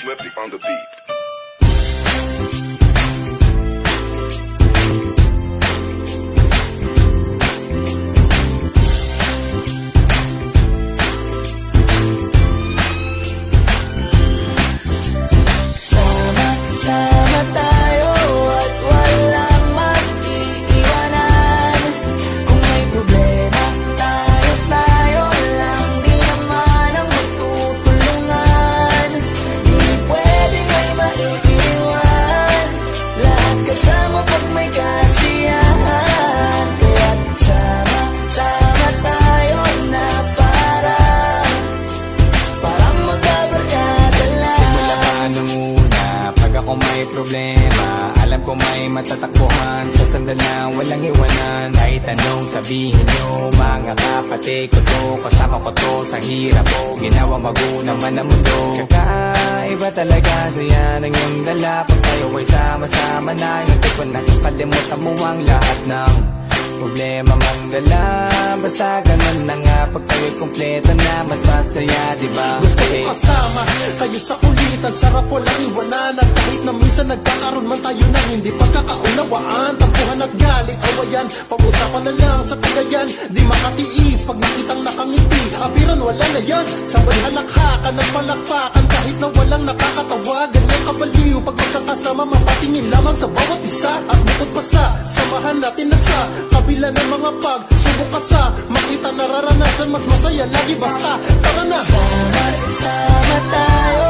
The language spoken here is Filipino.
Swiftly on the beat. Sama tayo at walang mag-iiwanan. Kung may problema, tayo lang, di naman ang magtutulungan. Di pwedeng may maiiwan, lahat kasama pag may kasiyahan. Kaya't sama tayo na parang magkabarkada lang. Simula pa nung una, pag ako may problema, alam ko may matatakbuhan. Sa sandalan, walang iwanan. Kahit anong sabihin nyo, mga kapatid ko to, kasama ko to sa hirap ko. Ginawa mago naman ang mundo. Tsaka iba talaga saya ng iyong dala. Pag tayo ay sama-sama na, hindi ko nakakalimutan mo ang lahat ng problema mang dala. Basta ganun na nga, pag tayo'y kompleto na, mas masaya, diba? Gusto ko kasama kayo sa kulitan, sarap walang iwanan. At kahit na minsan nagkakaroon man tayo ng hindi pagkakaunawaan, tampuhan at galit, awayan, pag-usapan na lang sa tagayan. Di makatiis pag nakitang nakangiti, abiran wala na yan. Sabay halakhakan at palakpakan, kahit na walang nakakatawa. Ganyan kabaliw pag magkakasama, mapatingin lamang sa bawat isa. At bukod pa sa samahan natin na sa kabila ng mga pagsubok ka sa makita nararanasan, mas masaya lagi basta tara na. Sama tayo